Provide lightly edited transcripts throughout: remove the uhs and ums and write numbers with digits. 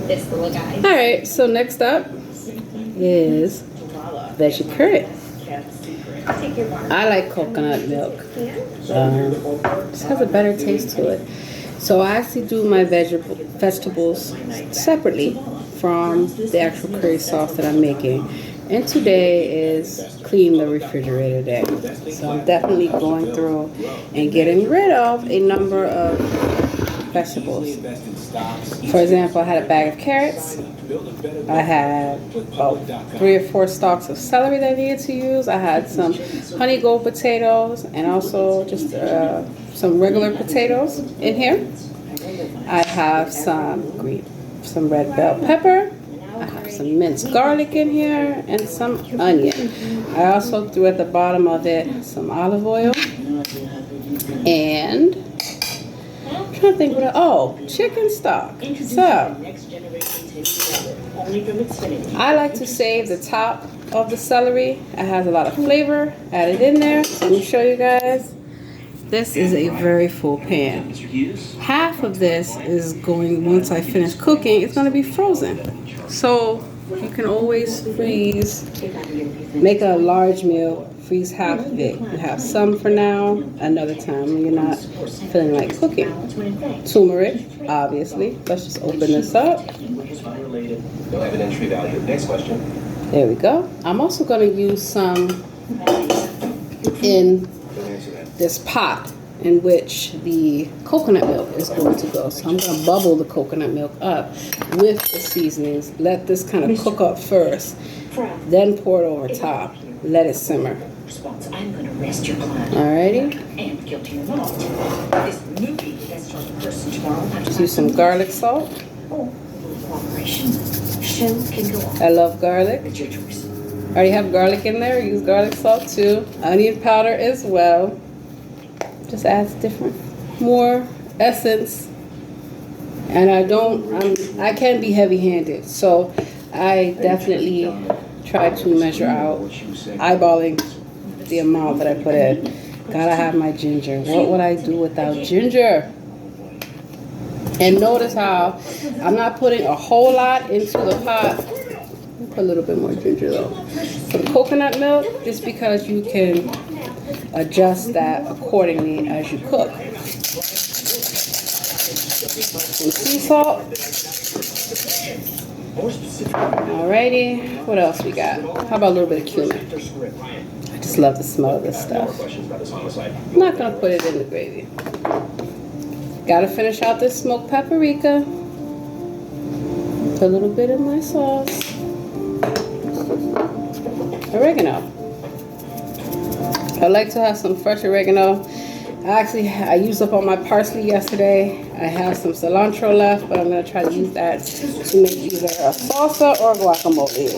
this little guy. All right, so next up is veggie curry. I like coconut milk. Just has a better taste to it. So I actually do my vegetables separately from the actual curry sauce that I'm making. And today is clean the refrigerator day. So I'm definitely going through and getting rid of a number of vegetables. For example, I had a bag of carrots. I had about 3 or 4 stalks of celery that I needed to use. I had some honey gold potatoes and also just some regular potatoes in here. I have some red bell pepper. I have some minced garlic in here and some onion. I also threw at the bottom of it some olive oil and I'm trying to think what chicken stock. So I like to save the top of the celery. It has a lot of flavor added in there. So let me show you guys. This is a very full pan. Half of this is going, once I finish cooking, it's going to be frozen. So you can always freeze, make a large meal, freeze half of it. You have some for now, another time when you're not feeling like cooking. Turmeric, obviously. Let's just open this up. No evidentiary value. Next question. There we go. I'm also going to use some in this pot in which the coconut milk is going to go. So I'm going to bubble the coconut milk up with the seasonings. Let this kind of cook up first, then pour it over top. Let it simmer. I'm going to arrest your client. Alrighty. And guilty or not. This movie has started person tomorrow. Just use some garlic salt. Cooperation. Show can go on. I love garlic. It's your choice. I already have garlic in there. Use garlic salt too. Onion powder as well. Just adds more essence. And I can be heavy-handed. So I definitely try to measure out, eyeballing the amount that I put in. Gotta have my ginger. What would I do without ginger? And notice how I'm not putting a whole lot into the pot. Put a little bit more ginger though. For the coconut milk, just because you can adjust that accordingly as you cook. Some sea salt. Alrighty, what else we got? How about a little bit of cumin? I just love the smell of this stuff. I'm not gonna put it in the gravy. Gotta finish out this smoked paprika. Put a little bit in my sauce. Oregano. I like to have some fresh oregano. I used up all my parsley yesterday. I have some cilantro left, but I'm going to try to use that to make either a salsa or guacamole.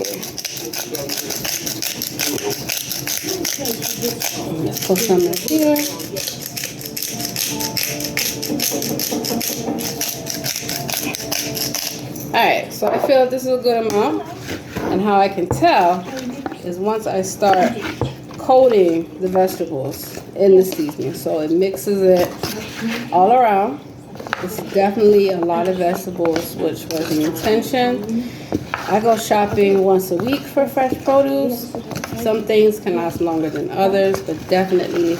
Let's put some in here. Alright, so I feel this is a good amount. And how I can tell is once I start coating the vegetables in the seasoning. So it mixes it all around. It's definitely a lot of vegetables, which was the intention. I go shopping once a week for fresh produce. Some things can last longer than others, but definitely,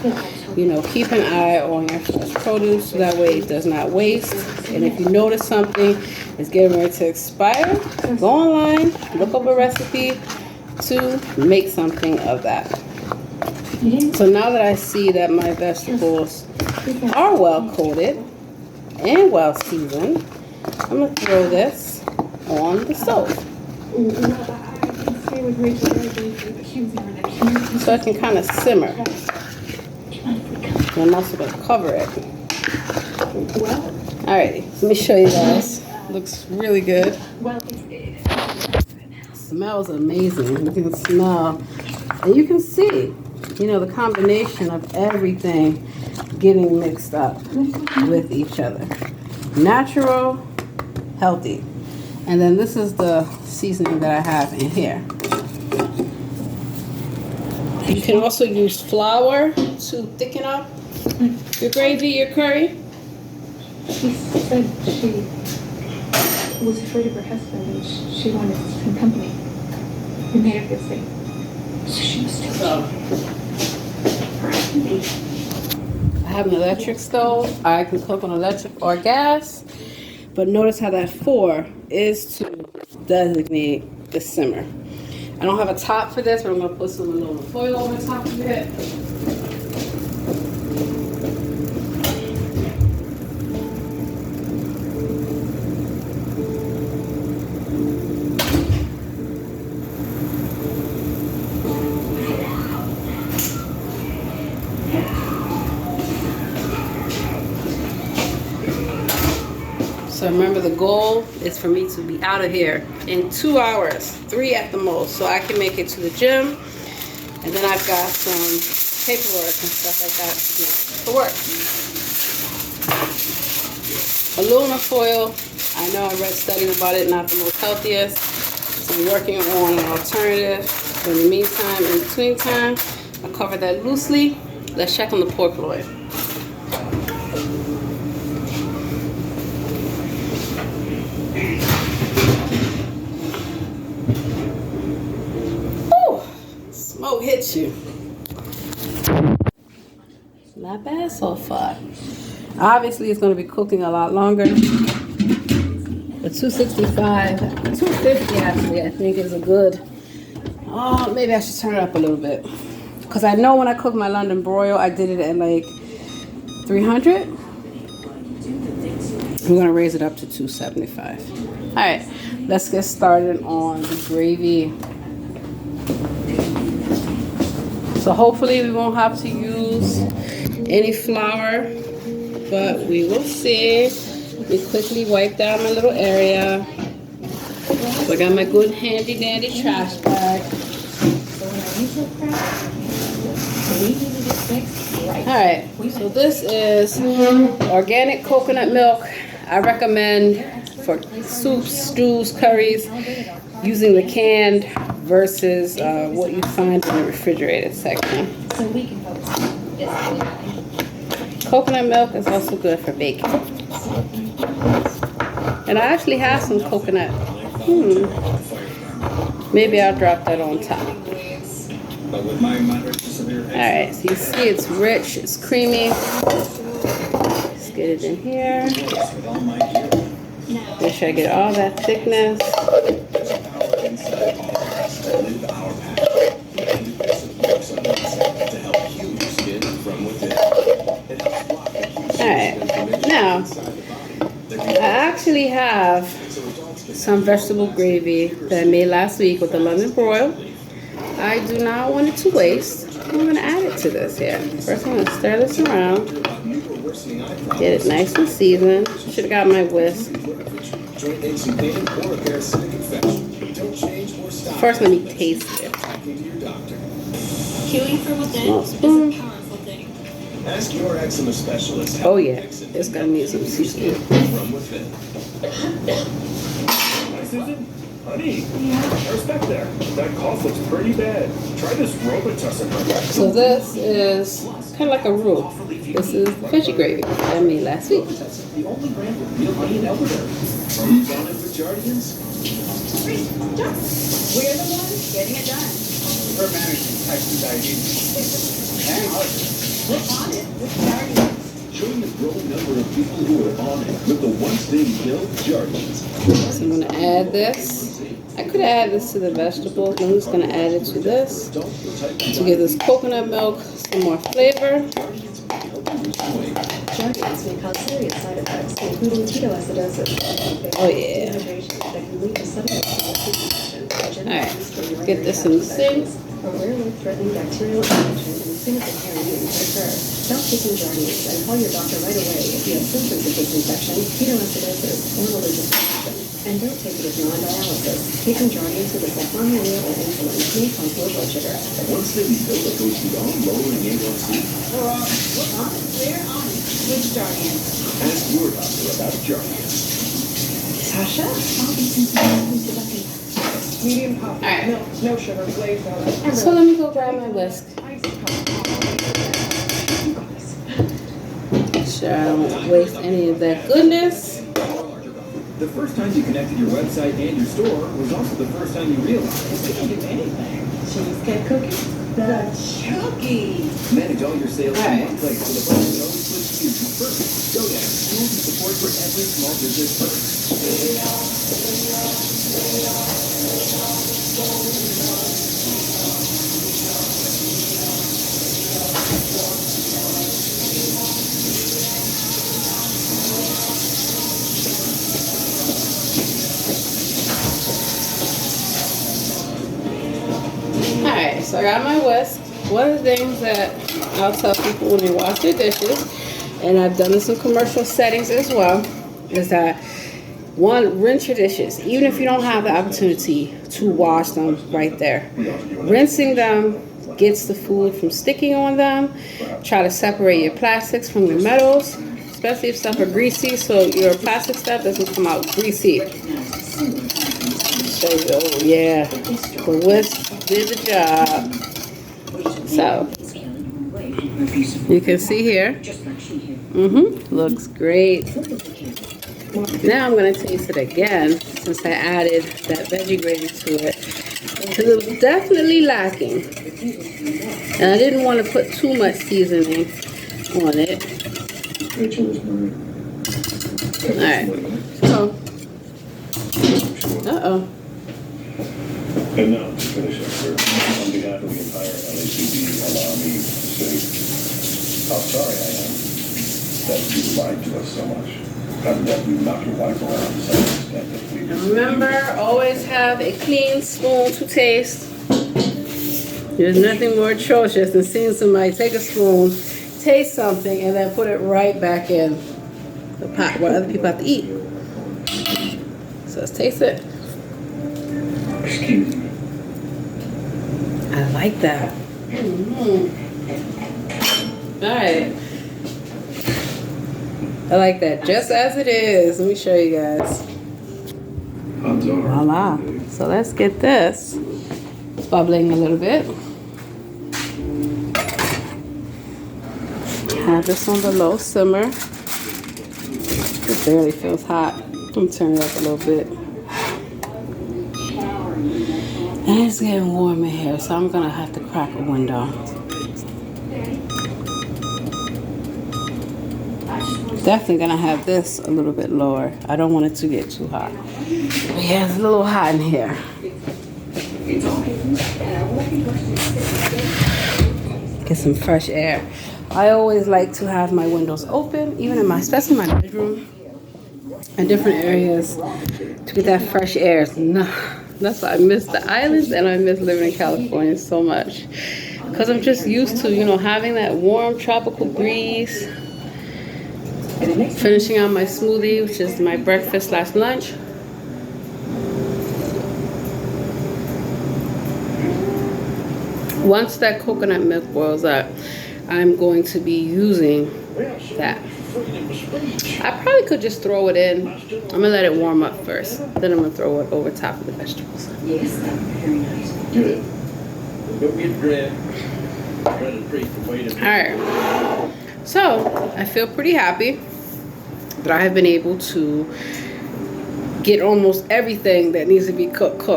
keep an eye on your fresh produce so that way it does not waste. And if you notice something is getting ready to expire, go online, look up a recipe to make something of that. So now that I see that my vegetables are well coated and well seasoned, I'm going to throw this on the stove. So it can kind of simmer. And I'm also going to cover it. Alrighty, let me show you guys. Looks really good. Smells amazing. You can smell, and you can see, the combination of everything getting mixed up with each other. Natural, healthy. And then this is the seasoning that I have in here. You can also use flour to thicken up your gravy, your curry. She said she was afraid of her husband and she wanted some company. We made her feel safe. So she was still I have an electric stove. I can cook on electric or gas. But notice how that 4 is to designate the simmer. I don't have a top for this, but I'm going to put some aluminum foil over the top of it. So remember, the goal is for me to be out of here in 2 hours, 3 at the most, so I can make it to the gym. And then I've got some paperwork and stuff like that to do for work. Aluminum foil, I know I read studies about it, not the most healthiest. So I'm working on an alternative. But in the meantime, in between time, I'll cover that loosely. Let's check on the pork loin. Smoke hits you. Not bad so far. Obviously, it's going to be cooking a lot longer. The 265, 250 actually, I think is a good. Oh, maybe I should turn it up a little bit. Because I know when I cooked my London broil, I did it at like 300. I'm going to raise it up to 275. All right, let's get started on the gravy. So hopefully we won't have to use any flour, but we will see. We quickly wipe down my little area. So I got my good handy dandy trash bag. Alright, so this is organic coconut milk. I recommend for soups, stews, curries, using the canned versus what you find in the refrigerated section. Coconut milk is also good for baking. And I actually have some coconut. Maybe I'll drop that on top. Alright, so you see it's rich, it's creamy. Let's get it in here. Make sure I get all that thickness. Alright, now I actually have some vegetable gravy that I made last week with the London broil. I do not want it to waste. I'm going to add it to this here. First I'm going to stir this around. Get it nice and seasoned. Should have got my whisk. First let me taste it. Healing from within Small spoon. is a powerful thing. Ask your eczema specialist. Oh yeah, it's gonna need some seasoning. From within. Hi, Susan. Honey, I respect there. That cough looks pretty bad. Try this Robitussin. So this is kind of like a roux. This is veggie gravy that I made last week. The only brand with real honey and elderberry. Are you down with Jardians? We're the ones getting it done. We're managing type 2 diabetes. We're on it with Guardians. Join the growing number of people who are on it with the once-daily pill, Jardians. So I'm gonna add this. I could add this to the vegetables, but I'm just gonna add it to this to give this coconut milk some more flavor. Jardians may cause serious side effects, including ketoacidosis. Oh yeah. That can lead to sudden infection. Alright, get this in the sink. A rare life-threatening bacterial infection and single parent mutants occur. Stop taking Jardians and call your doctor right away if you have symptoms of this infection, ketoacidosis, or an allergic reaction. And don't take it as non-dialysis. Taking Jardians with a sulfonylurea or insulin may cause low blood sugar. Once-daily pill that goes beyond lowering A1C. We're on it. We're on it with Guardians. Ask your doctor about Jardians. Tasha? Medium coffee, Alright. milk, no sugar, glazed donut. So let me go grab my whisk. Make sure I don't waste any of that goodness. The first time you connected your website and your store was also the first time you realized We can do anything. Cheesecake cookies. The Chunky. manage all your sales from Right. one place with a button that always puts you first. GoDaddy, tools and support for every small business first. Alright, so I got my whisk. One of the things that I'll tell people when they wash their dishes, and I've done this in commercial settings as well, is that one, rinse your dishes. Even if you don't have the opportunity to wash them right there. Rinsing them gets the food from sticking on them. Try to separate your plastics from your metals, especially if stuff are greasy, so your plastic stuff doesn't come out greasy. So, oh yeah, the whisk did the job. So, you can see here, looks great. Now I'm gonna taste it again, since I added that veggie gravy to it, because it was definitely lacking. And I didn't want to put too much seasoning on it. Alright, so, uh-oh. And now, to finish up, sir, on behalf of the entire LACD, allow me to say how sorry I am that you lied to us so much, and that you knocked your wife around to such an extent that we... Remember, always have a clean spoon to taste. There's nothing more atrocious than seeing somebody take a spoon, taste something, and then put it right back in the pot where other people have to eat. So let's taste it. Excuse me. I like that. Alright. I like that just as it is. Let me show you guys. Voila. So let's get this. It's bubbling a little bit. Have this on the low simmer. It barely feels hot. I'm gonna turn it up a little bit. And it's getting warm in here, so I'm gonna have to crack a window. Definitely gonna have this a little bit lower. I don't want it to get too hot. But yeah, it's a little hot in here. Get some fresh air. I always like to have my windows open, even in especially my bedroom and different areas, to get that fresh air. No, that's why I miss the islands and I miss living in California so much. Because I'm just used to, having that warm tropical breeze. Finishing on my smoothie, which is my breakfast/lunch. Once that coconut milk boils up, I'm going to be using that. I probably could just throw it in. I'm gonna let it warm up first. Then I'm gonna throw it over top of the vegetables. Yes, very nice. Good. Go get bread. Try to treat the weight of it. Alright. So, I feel pretty happy that I have been able to get almost everything that needs to be cooked.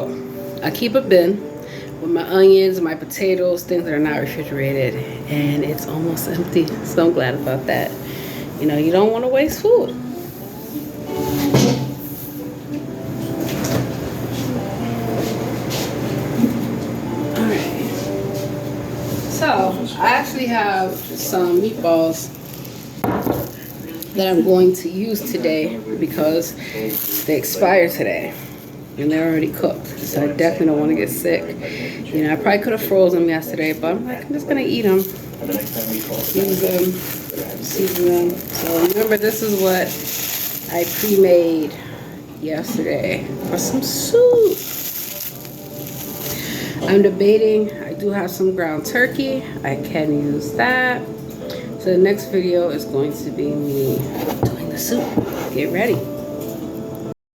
I keep a bin with my onions, my potatoes, things that are not refrigerated, and it's almost empty. So I'm glad about that. You don't want to waste food. Alright. So, I actually have some meatballs that I'm going to use today because they expire today and they're already cooked, so I definitely don't want to get sick. I probably could have frozen them yesterday, but I'm just gonna eat them, use them, season them. So remember, this is what I pre-made yesterday for some soup. I'm debating, I do have some ground turkey, I can use that. So the next video is going to be me doing the soup. Get ready.